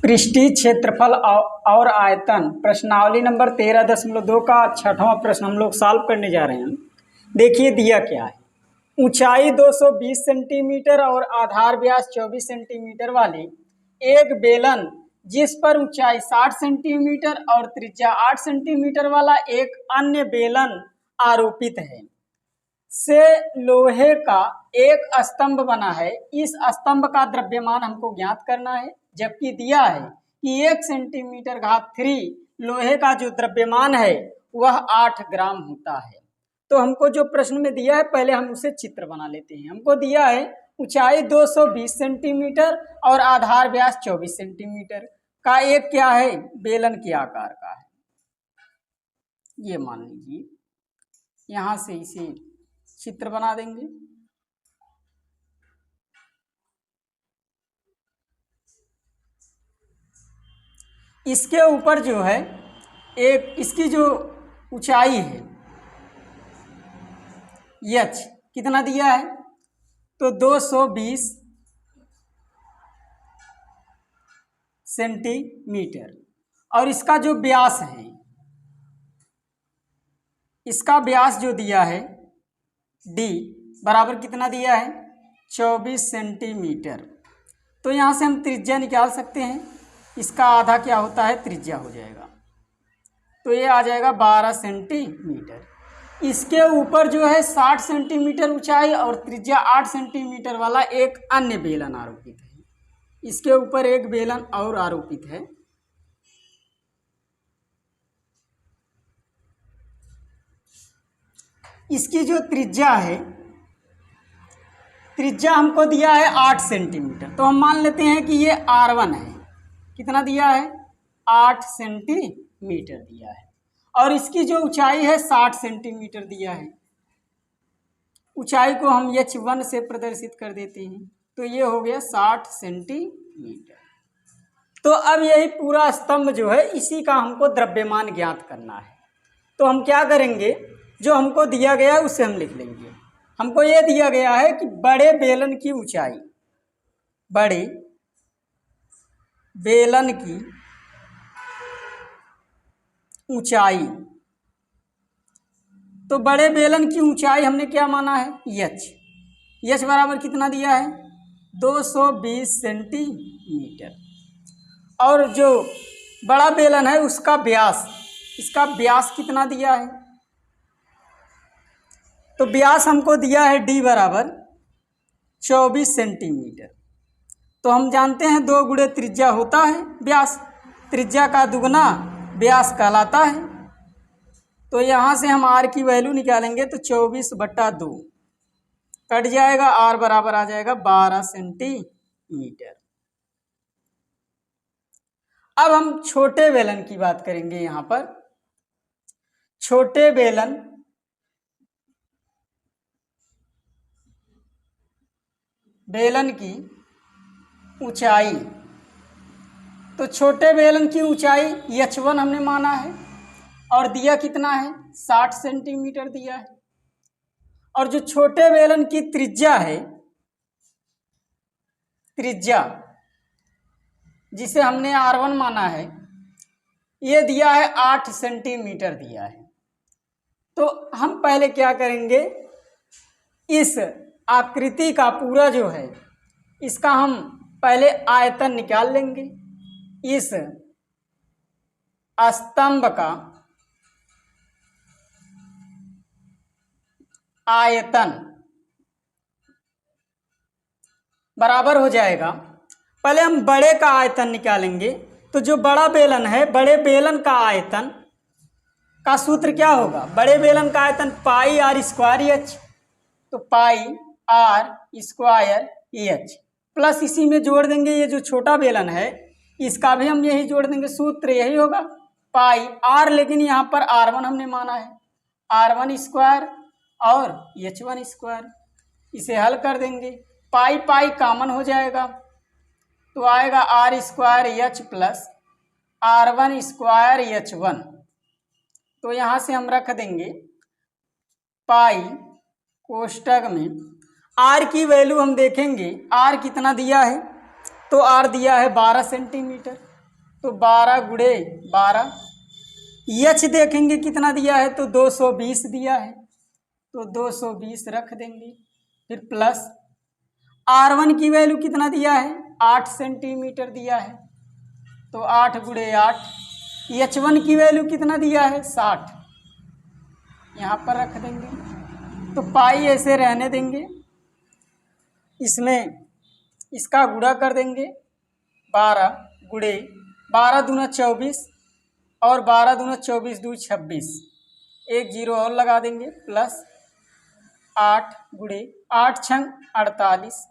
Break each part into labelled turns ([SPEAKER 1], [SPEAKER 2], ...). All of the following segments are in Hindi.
[SPEAKER 1] पृष्ठीय क्षेत्रफल और आयतन प्रश्नावली नंबर 13.2 का 6वां प्रश्न हम लोग सॉल्व करने जा रहे हैं। देखिए दिया क्या है। ऊंचाई 220 सेंटीमीटर और आधार व्यास 24 सेंटीमीटर वाली एक बेलन जिस पर ऊंचाई 60 सेंटीमीटर और त्रिज्या 8 सेंटीमीटर वाला एक अन्य बेलन आरोपित है से लोहे का एक स्तंभ बना है। इस स्तंभ का द्रव्यमान हमको ज्ञात करना है, जबकि दिया है कि 1 सेंटीमीटर घात 3 लोहे का जो द्रव्यमान है वह 8 ग्राम होता है। तो हमको जो प्रश्न में दिया है पहले हम उसे चित्र बना लेते हैं। हमको दिया है ऊंचाई 220 सेंटीमीटर और आधार व्यास 24 सेंटीमीटर का एक क्या है, बेलन के आकार का है। ये मान लीजिए, यहां से इसे चित्र बना देंगे। इसके ऊपर जो है एक इसकी जो ऊंचाई है h कितना दिया है, तो 220 सेंटीमीटर और इसका जो व्यास है, इसका व्यास जो दिया है d बराबर कितना दिया है, 24 सेंटीमीटर। तो यहाँ से हम त्रिज्या निकाल सकते हैं। इसका आधा क्या होता है, त्रिज्या हो जाएगा, तो ये आ जाएगा 12 सेंटीमीटर। इसके ऊपर जो है 60 सेंटीमीटर ऊंचाई और त्रिज्या 8 सेंटीमीटर वाला एक अन्य बेलन आरोपित है। इसके ऊपर एक बेलन और आरोपित है। इसकी जो त्रिज्या है, त्रिज्या हमको दिया है 8 सेंटीमीटर, तो हम मान लेते हैं कि ये R1 है। कितना दिया है, 8 सेंटीमीटर दिया है। और इसकी जो ऊंचाई है 60 सेंटीमीटर दिया है। ऊंचाई को हम h1 से प्रदर्शित कर देते हैं, तो ये हो गया 60 सेंटीमीटर। तो अब यही पूरा स्तंभ जो है इसी का हमको द्रव्यमान ज्ञात करना है। तो हम क्या करेंगे, जो हमको दिया गया है उसे हम लिख लेंगे। हमको ये दिया गया है कि बड़े बेलन की ऊंचाई, बड़े बेलन की ऊंचाई, तो बड़े बेलन की ऊंचाई हमने क्या माना है, h बराबर कितना दिया है, 220 सेंटीमीटर। और जो बड़ा बेलन है उसका व्यास, इसका व्यास कितना दिया है, तो व्यास हमको दिया है d बराबर 24 सेंटीमीटर। तो हम जानते हैं 2 गुणे त्रिज्या होता है व्यास, त्रिज्या का दुगना व्यास कहलाता है। तो यहाँ से हम r की वैल्यू निकालेंगे तो 24/2 कट जाएगा, r बराबर आ जाएगा 12 सेंटीमीटर। अब हम छोटे बेलन की बात करेंगे। यहाँ पर छोटे बेलन की ऊंचाई, तो छोटे बेलन की ऊंचाई h1 हमने माना है और दिया कितना है, 60 सेंटीमीटर दिया है। और जो छोटे बेलन की त्रिज्या है, त्रिज्या जिसे हमने R1 माना है, ये दिया है 8 सेंटीमीटर दिया है। तो हम पहले क्या करेंगे, इस आकृति का पूरा जो है इसका हम पहले आयतन निकाल लेंगे। इस स्तंभ का आयतन बराबर हो जाएगा, पहले हम बड़े का आयतन निकालेंगे। तो जो बड़ा बेलन है, बड़े बेलन का आयतन का सूत्र क्या होगा, बड़े बेलन का आयतन पाई r स्क्वायर h, तो पाई r स्क्वायर h प्लस इसी में जोड़ देंगे ये जो छोटा बेलन है इसका भी हम यही जोड़ देंगे, सूत्र यही होगा पाई r, लेकिन यहाँ पर R1 हमने माना है, R1 स्क्वायर और h1 स्क्वायर। इसे हल कर देंगे, पाई पाई कॉमन हो जाएगा, तो आएगा r square h plus R1 square h1। तो यहाँ से हम रख देंगे पाई कोष्टक में r की वैल्यू हम देखेंगे, r कितना दिया है, तो r दिया है 12 सेंटीमीटर। तो 12 गुणे 12। एच देखेंगे कितना दिया है, तो 220 दिया है, तो 220 रख देंगे। फिर प्लस R1 की वैल्यू कितना दिया है, 8 सेंटीमीटर दिया है, तो 8 गुणे 8। H1 की वैल्यू कितना दिया है, 60, यहाँ पर रख देंगे। तो पाई ऐसे रहने देंगे, इसमें इसका गुणा कर देंगे, 12 गुणे 12 दूना 24 और 12 दूना 24 दूनी 26, एक जीरो और लगा देंगे, प्लस 8 गुणे 8 छंग 48,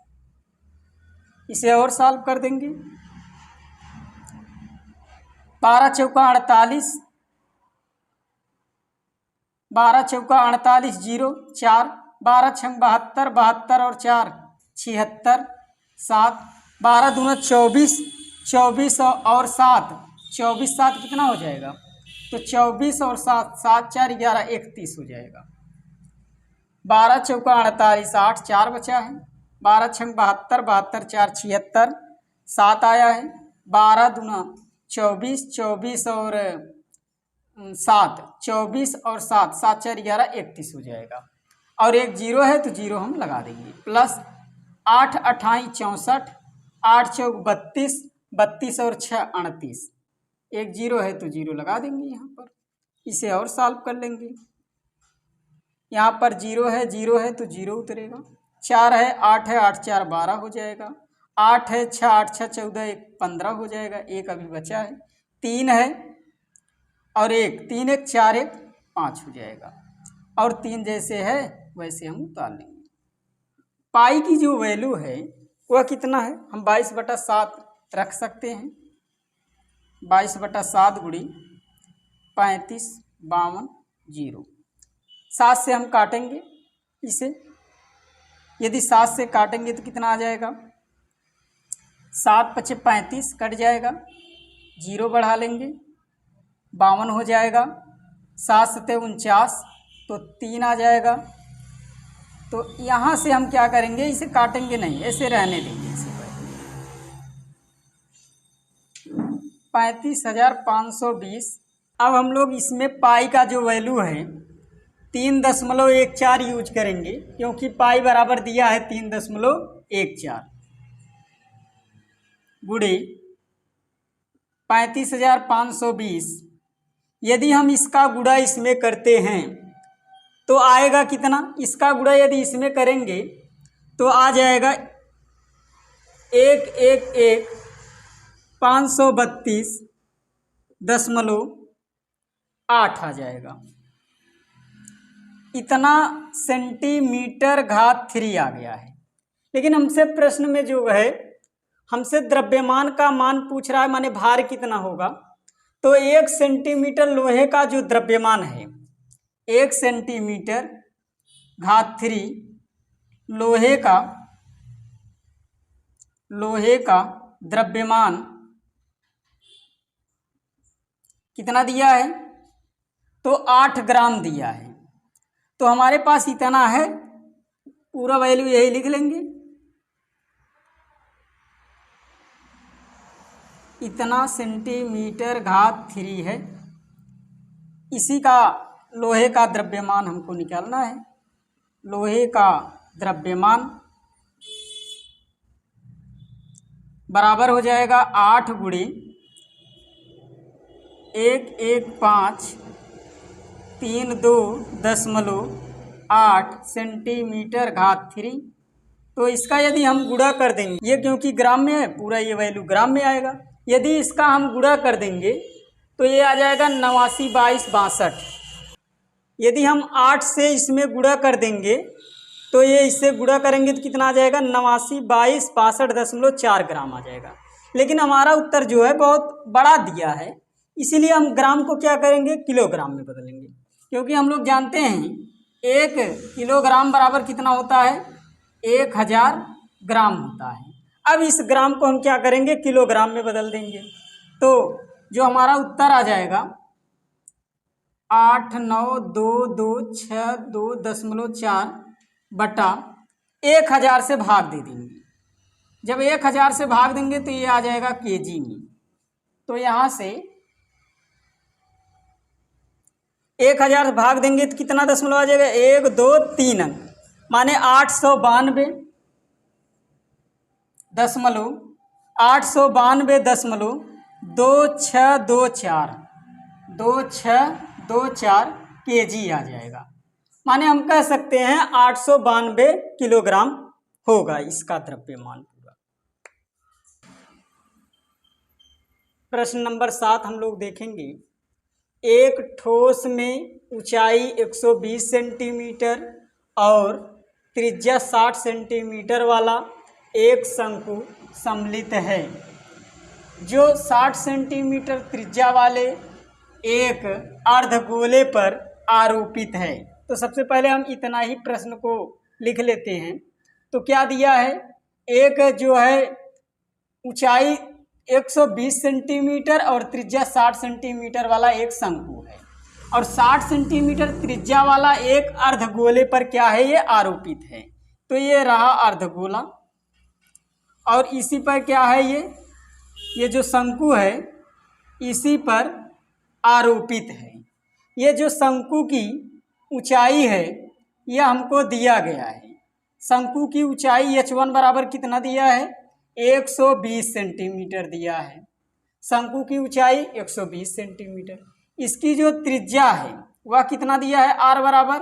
[SPEAKER 1] इसे और सॉल्व कर देंगे। 12 चौका 48, 12 चौका 48, जीरो 4, 12 छंग 72, 72 और 4 76, 7, 12 दूना 24, 24 और 7, 24 7 कितना हो जाएगा, तो 24 और 7, 7 4 11 31 हो जाएगा। 12 चौका 48, 8 4 बचा है, 12 छंग 72, 72 4 76, 7 आया है, 12 दूना 24, 24 और 7, 24 और 7, 7 4 11 31 हो जाएगा। और एक जीरो है तो जीरो हम लगा देंगे, प्लस 8 अट्ठाई 64, 8 चौक 32, 32 और 6 38, एक जीरो है तो जीरो लगा देंगे यहाँ पर, इसे और सॉल्व कर लेंगे। यहाँ पर जीरो है तो जीरो उतरेगा, 4 है 8 है 8 4 12 हो जाएगा, 8 है 6 8 6 14 1 15 हो जाएगा, एक अभी बचा है, 3 है और 1 3 1 4 1 5 हो जाएगा, और 3 जैसे है वैसे हम उतार लेंगे। पाई की जो वैल्यू है वह कितना है, हम 22/7 रख सकते हैं, 22/7 गुणी 35 52 0। 7 से हम काटेंगे इसे, यदि 7 से काटेंगे तो कितना आ जाएगा, 7 पचे 35 कट जाएगा, जीरो बढ़ा लेंगे, 52 हो जाएगा, 7 सते 49, तो 3 आ जाएगा। तो यहाँ से हम क्या करेंगे, इसे काटेंगे नहीं, ऐसे रहने देंगे इसे, 35,520। अब हम लोग इसमें पाई का जो वैल्यू है 3.14 यूज करेंगे, क्योंकि पाई बराबर दिया है 3.14 गुणे 35,520। यदि हम इसका गुणा इसमें करते हैं तो आएगा कितना, इसका गुणा यदि इसमें करेंगे तो आ जाएगा 1,532.8 आ जाएगा, इतना सेंटीमीटर घात 3 आ गया है। लेकिन हमसे प्रश्न में जो है हमसे द्रव्यमान का मान पूछ रहा है, माने भार कितना होगा, तो 1 सेंटीमीटर लोहे का जो द्रव्यमान है, 1 सेंटीमीटर घात 3 लोहे का द्रव्यमान कितना दिया है, तो 8 ग्राम दिया है। तो हमारे पास इतना है, पूरा वैल्यू यही लिख लेंगे, इतना सेंटीमीटर घात 3 है, इसी का लोहे का द्रव्यमान हमको निकालना है। लोहे का द्रव्यमान बराबर हो जाएगा 8 गुणे 11532.8 सेंटीमीटर घात 3। तो इसका यदि हम गुणा कर देंगे, ये क्योंकि ग्राम में है, पूरा ये वैल्यू ग्राम में आएगा, यदि इसका हम गुणा कर देंगे तो ये आ जाएगा 89 22 62। यदि हम 8 से इसमें गुणा कर देंगे तो ये इससे गुणा करेंगे तो कितना आ जाएगा, 89 22 62.4 ग्राम आ जाएगा। लेकिन हमारा उत्तर जो है बहुत बड़ा दिया है, इसीलिए हम ग्राम को क्या करेंगे, किलोग्राम में बदलेंगे, क्योंकि हम लोग जानते हैं 1 किलोग्राम बराबर कितना होता है, 1000 ग्राम होता है। अब इस ग्राम को हम क्या करेंगे, किलोग्राम में बदल देंगे, तो जो हमारा उत्तर आ जाएगा 89226.2.4 बटा 1000 से भाग दे देंगे। जब 1000 से भाग देंगे तो ये आ जाएगा केजी में, तो यहाँ से 1000 भाग देंगे तो कितना दशमलव आ जाएगा, 1 2 3 अंक, माने 892.2624 kg आ जाएगा। माने हम कह सकते हैं 892 किलोग्राम होगा इसका द्रव्यमान पूरा। प्रश्न नंबर 7 हम लोग देखेंगे। एक ठोस में ऊंचाई 120 सेंटीमीटर और त्रिज्या 60 सेंटीमीटर वाला एक शंकु सम्मिलित है, जो 60 सेंटीमीटर त्रिज्या वाले एक अर्धगोले पर आरोपित है। तो सबसे पहले हम इतना ही प्रश्न को लिख लेते हैं। तो क्या दिया है, एक जो है ऊंचाई 120 सेंटीमीटर और त्रिज्या 60 सेंटीमीटर वाला एक शंकु है और 60 सेंटीमीटर त्रिज्या वाला एक अर्धगोले पर क्या है, ये आरोपित है। तो ये रहा अर्धगोला और इसी पर क्या है, ये जो शंकु है इसी पर आरोपित है। ये जो शंकु की ऊंचाई है ये हमको दिया गया है। शंकु की ऊंचाई h1 बराबर कितना दिया है, 120 सेंटीमीटर दिया है। शंकु की ऊंचाई 120 सेंटीमीटर। इसकी जो त्रिज्या है वह कितना दिया है, r बराबर,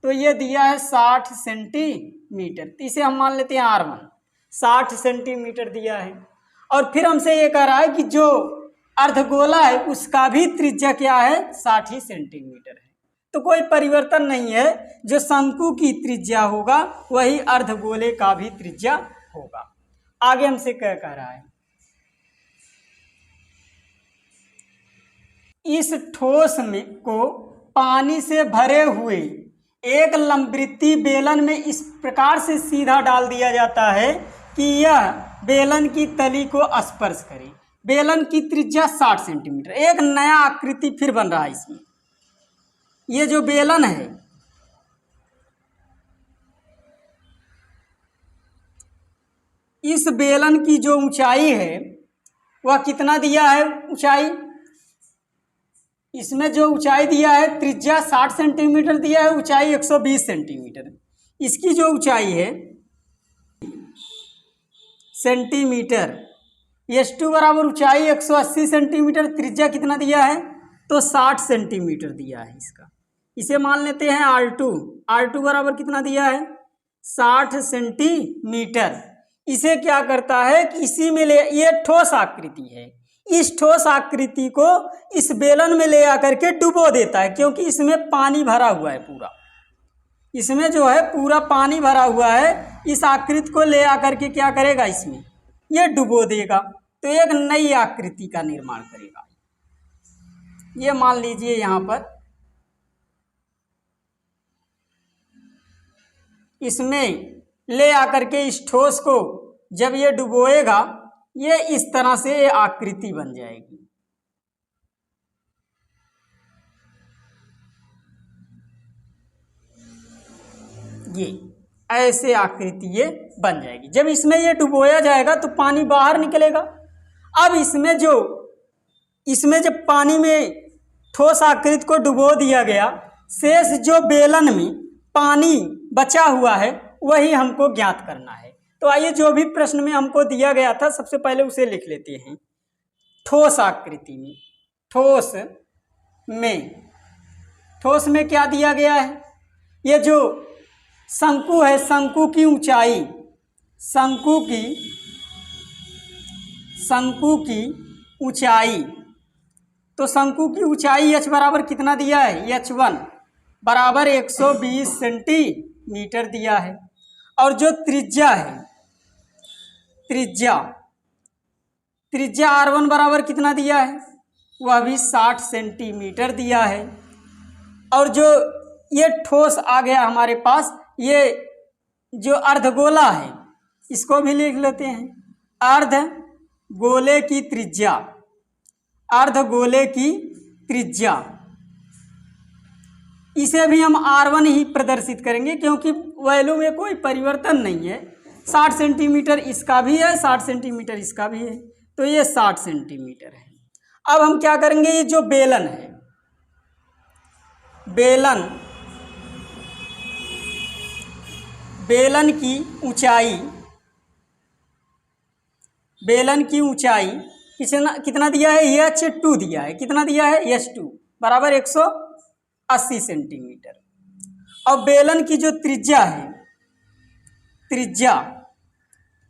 [SPEAKER 1] तो ये दिया है 60 सेंटीमीटर। तो इसे हम मान लेते हैं r1, 60 सेंटीमीटर दिया है। और फिर हमसे ये कह रहा है कि जो अर्धगोला है उसका भी त्रिज्या क्या है, 60 सेंटीमीटर है। तो कोई परिवर्तन नहीं है, जो शंकु की त्रिज्या होगा वही अर्धगोले का भी त्रिज्या होगा। आगे हमसे क्या कह रहा है, इस ठोस में को पानी से भरे हुए एक लंबवृत्तीय बेलन में इस प्रकार से सीधा डाल दिया जाता है कि यह बेलन की तली को स्पर्श करे। बेलन की त्रिज्या 60 सेंटीमीटर। एक नया आकृति फिर बन रहा है इसमें। ये जो बेलन है इस बेलन की जो ऊंचाई है वह कितना दिया है, ऊंचाई इसमें जो ऊंचाई दिया है त्रिज्या 60 सेंटीमीटर दिया है, ऊंचाई 120 सेंटीमीटर। इसकी जो ऊंचाई है सेंटीमीटर, S2 बराबर ऊंचाई 180 सेंटीमीटर, त्रिज्या कितना दिया है, तो 60 सेंटीमीटर दिया है इसका। इसे मान लेते हैं R2 बराबर कितना दिया है, 60 सेंटीमीटर। इसे क्या करता है कि इसी में ले, ये ठोस आकृति है, इस ठोस आकृति को इस बेलन में ले आकर के डुबो देता है, क्योंकि इसमें पानी भरा हुआ है पूरा, इसमें जो है पूरा पानी भरा हुआ है। इस आकृति को ले आकर के क्या करेगा, इसमें ये डुबो देगा, तो एक नई आकृति का निर्माण करेगा। ये मान लीजिए यहाँ पर इसमें ले आकर के इस ठोस को जब ये डुबोएगा ये इस तरह से ये आकृति बन जाएगी। ये ऐसे आकृति ये बन जाएगी। जब इसमें ये डुबोया जाएगा तो पानी बाहर निकलेगा। अब इसमें जब पानी में ठोस आकृति को डुबो दिया गया, शेष जो बेलन में पानी बचा हुआ है वही हमको ज्ञात करना है। तो आइए जो भी प्रश्न में हमको दिया गया था सबसे पहले उसे लिख लेते हैं। ठोस आकृति में, ठोस में क्या दिया गया है, ये जो शंकु है, शंकु की ऊंचाई, शंकु की ऊंचाई, तो शंकु की ऊंचाई h बराबर कितना दिया है, h1 बराबर 120 सेंटीमीटर दिया है। और जो त्रिज्या है, त्रिज्या R1 बराबर कितना दिया है, वह भी 60 सेंटीमीटर दिया है। और जो ये ठोस आ गया हमारे पास, ये जो अर्धगोला है इसको भी लिख लेते हैं। अर्धगोले की त्रिज्या, इसे भी हम R1 ही प्रदर्शित करेंगे क्योंकि वैल्यू में कोई परिवर्तन नहीं है। 60 सेंटीमीटर इसका भी है, 60 सेंटीमीटर इसका भी है, तो ये 60 सेंटीमीटर है। अब हम क्या करेंगे, ये जो बेलन है, बेलन की ऊंचाई कितना दिया है, H2 दिया है। कितना दिया है, H2 बराबर 180 सेंटीमीटर। और बेलन की जो त्रिज्या है,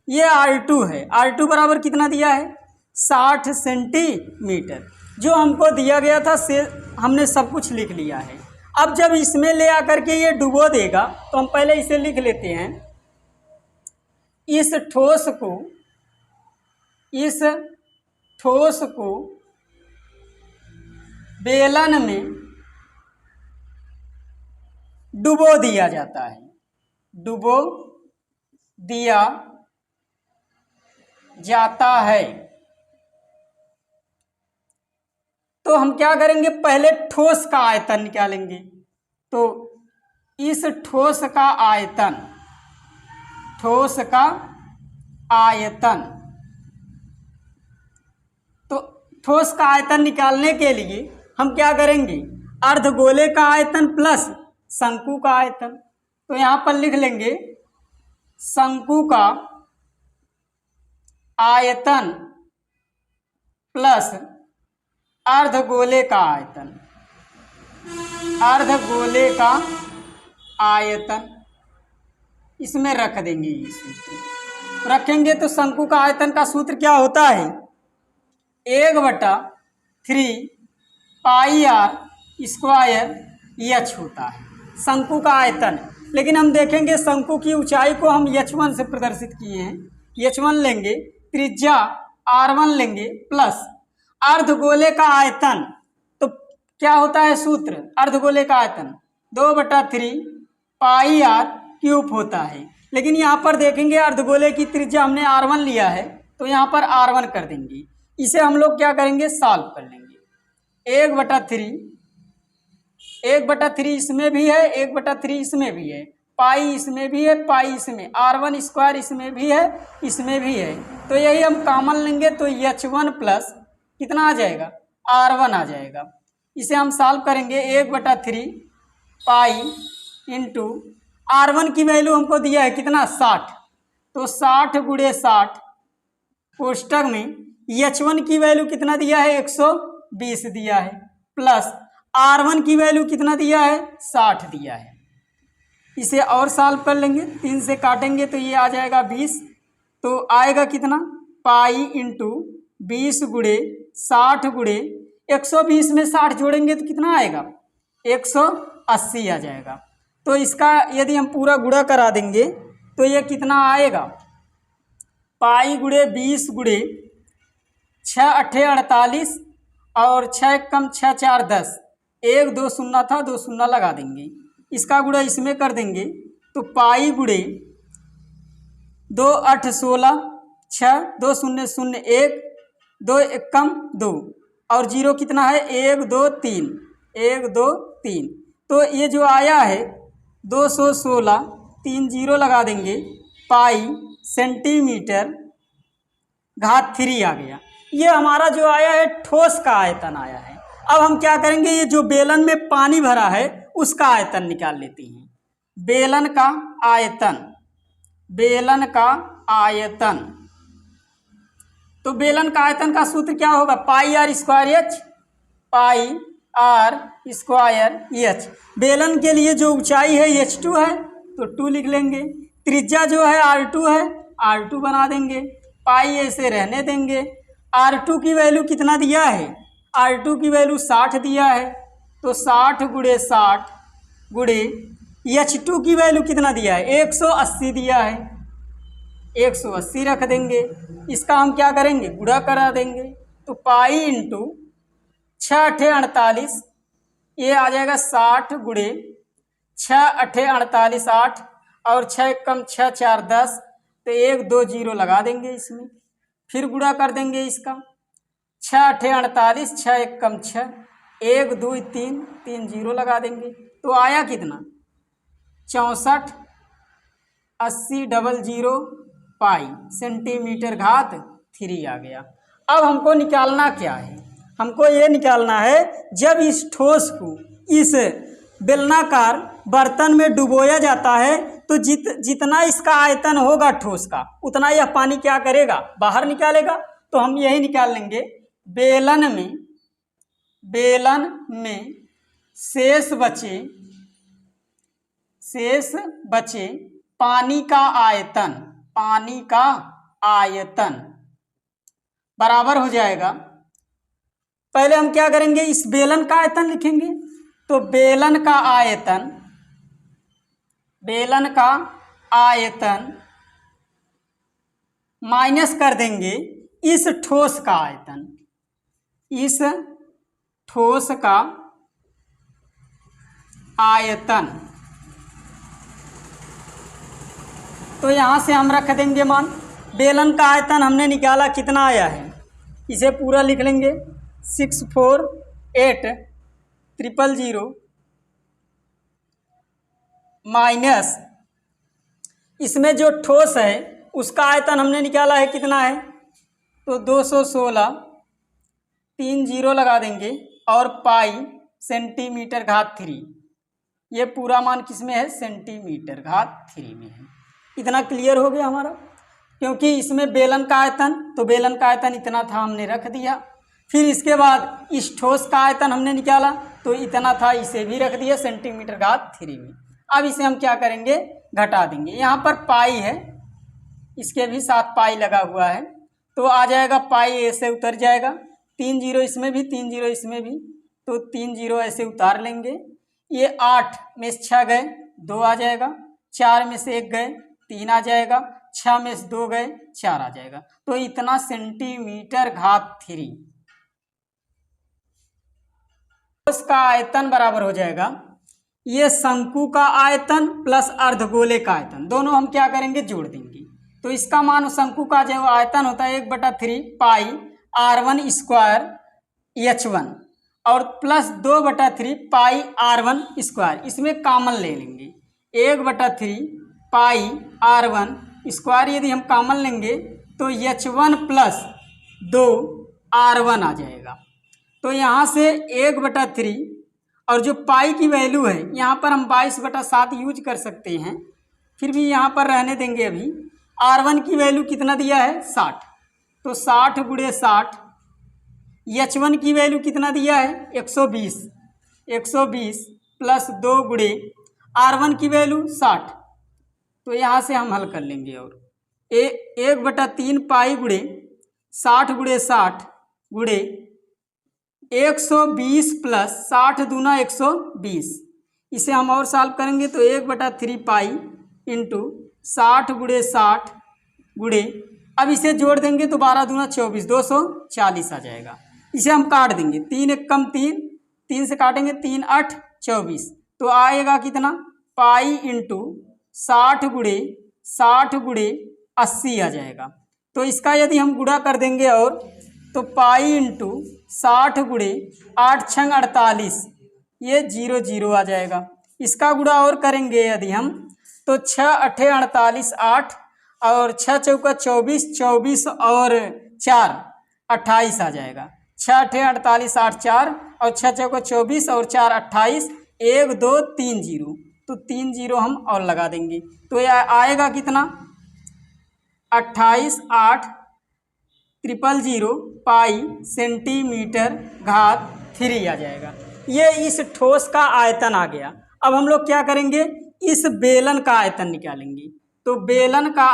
[SPEAKER 1] ये R2 है। R2 बराबर कितना दिया है, 60 सेंटीमीटर। जो हमको दिया गया था से हमने सब कुछ लिख लिया है। अब जब इसमें ले आकर के ये डुबो देगा तो हम पहले इसे लिख लेते हैं। इस ठोस को बेलन में डुबो दिया जाता है, डुबो दिया जाता है। तो हम क्या करेंगे, पहले ठोस का आयतन निकालेंगे। तो इस ठोस का आयतन तो ठोस का आयतन निकालने के लिए हम क्या करेंगे, अर्धगोले का आयतन प्लस शंकु का आयतन। तो यहां पर लिख लेंगे शंकु का आयतन प्लस अर्धगोले का आयतन, इसमें रख देंगे। ये सूत्र रखेंगे तो शंकु का आयतन का सूत्र क्या होता है, 1/3 पाई r स्क्वायर H होता है शंकु का आयतन। लेकिन हम देखेंगे शंकु की ऊंचाई को हम H1 से प्रदर्शित किए हैं। H1 लेंगे, त्रिज्या R1 लेंगे प्लस अर्धगोले का आयतन। तो क्या होता है सूत्र, अर्धगोले का आयतन 2/3 पाई r³ होता है। लेकिन यहाँ पर देखेंगे अर्धगोले की त्रिज्या हमने R1 लिया है तो यहाँ पर R1 कर देंगे। इसे हम लोग क्या करेंगे, सॉल्व कर लेंगे। 1/3 इसमें भी है, 1/3 इसमें भी है, पाई इसमें भी है, पाई इसमें, R1 स्क्वायर इसमें भी है, इसमें भी है। तो यही हम कॉमन लेंगे तो H1 प्लस कितना आ जाएगा, R1 आ जाएगा। इसे हम सॉल्व करेंगे। 1/3 पाई इंटू R1 की वैल्यू हमको दिया है कितना, 60। तो 60 × 60 कोष्टक में H1 की वैल्यू कितना दिया है, 120 दिया है, प्लस R1 की वैल्यू कितना दिया है, 60 दिया है। इसे और सॉल्व कर लेंगे, 3 से काटेंगे तो ये आ जाएगा 20। तो आएगा कितना, पाई इंटू 20 × 60 × 120 में 60 जोड़ेंगे तो कितना आएगा, 180 आ जाएगा। तो इसका यदि हम पूरा गुणा करा देंगे तो ये कितना आएगा, पाई × 20 × 6 × 8 = 48 और 6 कम 6 4 10, 1 2 0 था, 2 0 लगा देंगे। इसका गुणा इसमें कर देंगे तो पाई × 2 8 16 6 2 0 0 1 2 1 कम 2 और 0 कितना है, 1 2 3 1 2 3। तो ये जो आया है 216, 3 0 लगा देंगे, पाई सेंटीमीटर घात 3 आ गया। ये हमारा जो आया है ठोस का आयतन आया है। अब हम क्या करेंगे, ये जो बेलन में पानी भरा है उसका आयतन निकाल लेते हैं। बेलन का आयतन तो बेलन का आयतन का सूत्र क्या होगा, पाई r स्क्वायर H। बेलन के लिए जो ऊंचाई है H2 है तो 2 लिख लेंगे, त्रिज्या जो है R2 है, R2 बना देंगे, पाई ऐसे रहने देंगे। R2 की वैल्यू कितना दिया है, R2 की वैल्यू 60 दिया है, तो 60 × 60 × H2 की वैल्यू कितना दिया है, 180 दिया है, 180 रख देंगे। इसका हम क्या करेंगे, गुणा करा देंगे। तो पाई इंटू 6 8 48, ये आ जाएगा 60 × 6 8 48 8 और 6 कम 6 4 10, तो 1 2 0 लगा देंगे इसमें, फिर गुणा कर देंगे इसका। 6 8 48, 6 1 कम 6, 1 2 3 3 0 लगा देंगे। तो आया कितना, 64 80 00 पाई सेंटीमीटर घात 3 आ गया। अब हमको निकालना क्या है, हमको ये निकालना है जब इस ठोस को इस बेलनाकार बर्तन में डुबोया जाता है तो जितना इसका आयतन होगा ठोस का उतना यह पानी क्या करेगा, बाहर निकालेगा। तो हम यही निकाल लेंगे बेलन में शेष बचे पानी का आयतन बराबर हो जाएगा। पहले हम क्या करेंगे, इस बेलन का आयतन लिखेंगे। तो बेलन का आयतन माइनस कर देंगे इस ठोस का आयतन। तो यहाँ से हम रख देंगे मान, बेलन का आयतन हमने निकाला कितना आया है, इसे पूरा लिख लेंगे 648,000 माइनस इसमें जो ठोस है उसका आयतन हमने निकाला है कितना है, तो 216, 3 जीरो लगा देंगे और पाई सेंटीमीटर घात 3। ये पूरा मान किस में है, सेंटीमीटर घात 3 में है। इतना क्लियर हो गया हमारा, क्योंकि इसमें बेलन का आयतन, तो बेलन का आयतन इतना था हमने रख दिया। फिर इसके बाद इस ठोस का आयतन हमने निकाला तो इतना था, इसे भी रख दिया सेंटीमीटर घात 3 में। अब इसे हम क्या करेंगे, घटा देंगे। यहाँ पर पाई है, इसके भी साथ पाई लगा हुआ है, तो आ जाएगा पाई ऐसे उतर जाएगा, 3 जीरो इसमें भी, 3 जीरो इसमें भी, तो 3 जीरो ऐसे उतार लेंगे। ये 8 में से 6 गए 2 आ जाएगा, 4 में से 1 गए 3 आ जाएगा, 6 में से 2 गए 4 आ जाएगा। तो इतना सेंटीमीटर घात 3 उसका आयतन बराबर हो जाएगा। ये शंकु का आयतन प्लस अर्धगोले का आयतन दोनों हम क्या करेंगे, जोड़ देंगे। तो इसका मान शंकु का जो आयतन होता है 1/3 पाई r1 स्क्वायर h1 और प्लस 2/3 पाई r1 स्क्वायर, इसमें कॉमन ले लेंगे 1/3 पाई r1 स्क्वायर। यदि हम कॉमन लेंगे तो h1 प्लस 2 r1 आ जाएगा। तो यहाँ से 1/3 और जो पाई की वैल्यू है यहाँ पर हम 22/7 यूज कर सकते हैं, फिर भी यहाँ पर रहने देंगे। अभी r1 की वैल्यू कितना दिया है 60, तो 60 × 60। h1 की वैल्यू कितना दिया है 120, 120 प्लस 2 × r1 की वैल्यू 60। तो यहाँ से हम हल कर लेंगे और 1/3 पाई × 60 × 60 × 120 प्लस 60 दूना 120। इसे हम और सॉल्व करेंगे तो 1/3 पाई इंटू 60 × 60 × अब इसे जोड़ देंगे तो 12 दूना 24, 240 आ जाएगा। इसे हम काट देंगे, 3 1 कम 3, 3 से काटेंगे 3 8 24, तो आएगा कितना पाई इंटू 60 × 60 × 80 आ जाएगा। तो इसका यदि हम गुणा कर देंगे और तो पाई इंटू 60 × 8 × 48, ये 0 0 आ जाएगा। इसका गुणा और करेंगे यदि हम तो 6 8 48 8 और 6 चौका 24, 24 और 4 28 आ जाएगा। 6 8 48 8 4 और 6 चौका 24 और 4 28, 1 2 3 0, तो 3 0 हम और लगा देंगे तो यह आएगा कितना 28 8 000 पाई सेंटीमीटर घात 3 आ जाएगा। ये इस ठोस का आयतन आ गया। अब हम लोग क्या करेंगे, इस बेलन का आयतन निकालेंगे। तो बेलन का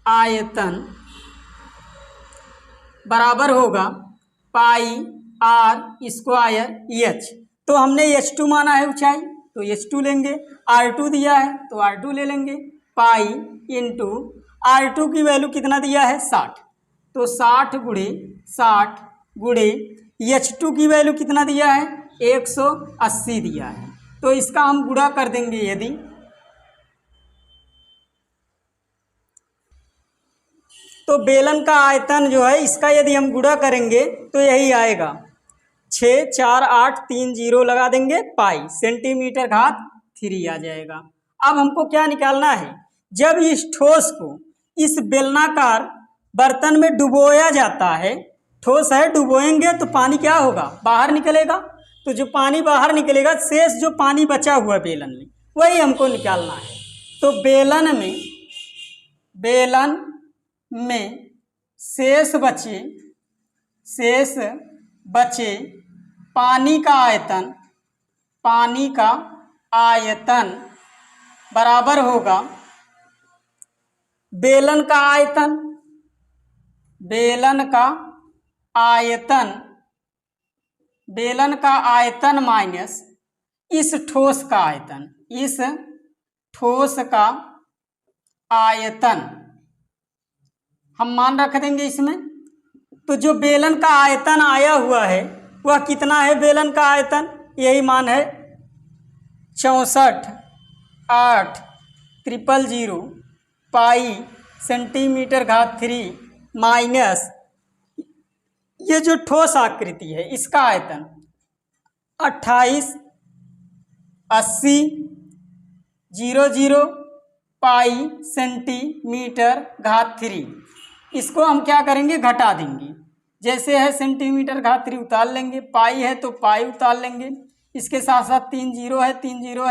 [SPEAKER 1] आयतन बराबर होगा पाई r स्क्वायर h। तो हमने h2 माना है ऊंचाई, तो h2 लेंगे, r2 दिया है तो r2 ले लेंगे, पाई इंटू r2 की वैल्यू कितना दिया है 60, तो 60 × 60 × h2 की वैल्यू कितना दिया है 180 दिया है। तो इसका हम गुणा कर देंगे यदि, तो बेलन का आयतन जो है इसका यदि हम गुणा करेंगे तो यही आएगा 6 4 8 3 0 लगा देंगे, पाई सेंटीमीटर घात 3 आ जाएगा। अब हमको क्या निकालना है, जब इस ठोस को इस बेलनाकार बर्तन में डुबोया जाता है ठोस है, डुबोएंगे तो पानी क्या होगा, बाहर निकलेगा। तो जो पानी बाहर निकलेगा, शेष जो पानी बचा हुआ बेलन में, वही हमको निकालना है। तो बेलन में शेष बचे पानी का आयतन बराबर होगा बेलन का आयतन माइनस इस ठोस का आयतन हम मान रख देंगे इसमें। तो जो बेलन का आयतन आया हुआ है वह कितना है, बेलन का आयतन यही मान है 64,8,000 पाई सेंटीमीटर घात 3 माइनस ये जो ठोस आकृति है इसका आयतन 28,80,00 पाई सेंटीमीटर घात 3। इसको हम क्या करेंगे, घटा देंगे। जैसे है सेंटीमीटर घात 3 उतार लेंगे, पाई है तो पाई उतार लेंगे, इसके साथ साथ 3 जीरो है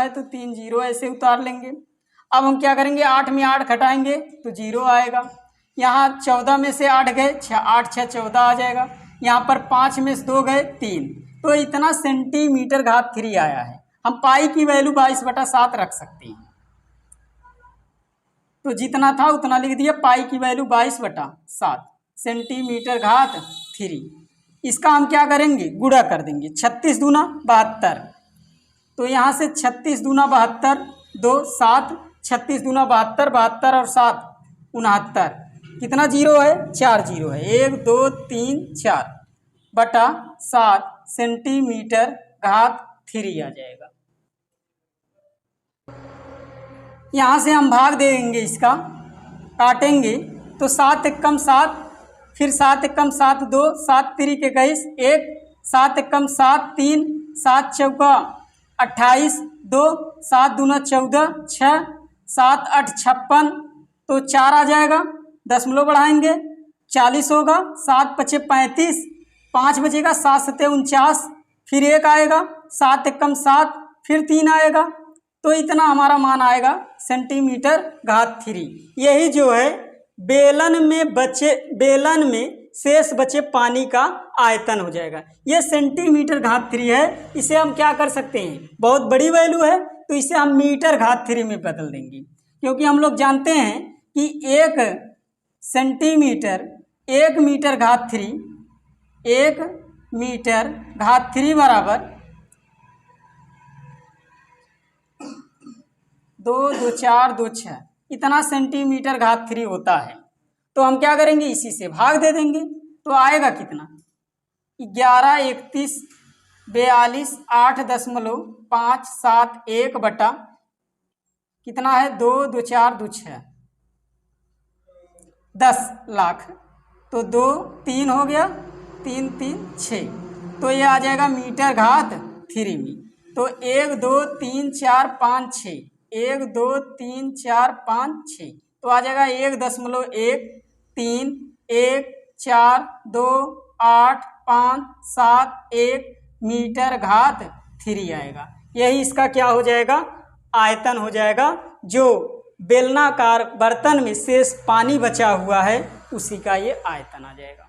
[SPEAKER 1] तो 3 जीरो ऐसे उतार लेंगे। अब हम क्या करेंगे, 8 में 8 घटाएंगे तो 0 आएगा। यहाँ 14 में से 8 गए 8 6 14 आ जाएगा। यहाँ पर 5 में से 2 गए 3, तो इतना सेंटीमीटर घात 3 आया है। हम पाई की वैल्यू 22/7 रख सकते हैं। तो जितना था उतना लिख दिया, पाई की वैल्यू 22/7 सेंटीमीटर घात 3। इसका हम क्या करेंगे, गुणा कर देंगे। 36 दूना 72, तो यहाँ से 36 दूना 72, 2 7, 36 दूना 72, 72 और 7 69, कितना जीरो है, 4 जीरो है। 1 2 3 4/7 सेंटीमीटर घात 3 आ जाएगा। यहाँ से हम भाग देंगे, इसका काटेंगे तो 7 एकम 7, फिर 7 एकम 7 2, 7 3 के 21, 1 7 एकम 7 3, 7 चौका 28, 2 7 दूना 14, 6 7 8 56, तो 4 आ जाएगा। दशमलव बढ़ाएंगे 40 होगा, 7 5 35, 5 बचेगा, 7 7 49, फिर 1 आएगा, 7 एकम 7, फिर 3 आएगा। तो इतना हमारा मान आएगा सेंटीमीटर घात 3। यही जो है बेलन में शेष बचे पानी का आयतन हो जाएगा। ये सेंटीमीटर घात 3 है। इसे हम क्या कर सकते हैं, बहुत बड़ी वैल्यू है तो इसे हम मीटर घात 3 में बदल देंगे, क्योंकि हम लोग जानते हैं कि 1 मीटर घात 3 बराबर 2 2 4 2 6, इतना सेंटीमीटर घात 3 होता है। तो हम क्या करेंगे, इसी से भाग दे देंगे तो आएगा कितना, 11 31 42 8.571 बटा कितना है, 2 2 4 2 6, 10 लाख। तो 2 3 हो गया, 3 3 6, तो ये आ जाएगा मीटर घात 3 में। तो 1 2 3 4 5 6, 1 2 3 4 5 6, तो आ जाएगा 1.131428571 मीटर घात 3 आएगा। यही इसका क्या हो जाएगा, आयतन हो जाएगा। जो बेलनाकार बर्तन में शेष पानी बचा हुआ है उसी का ये आयतन आ जाएगा।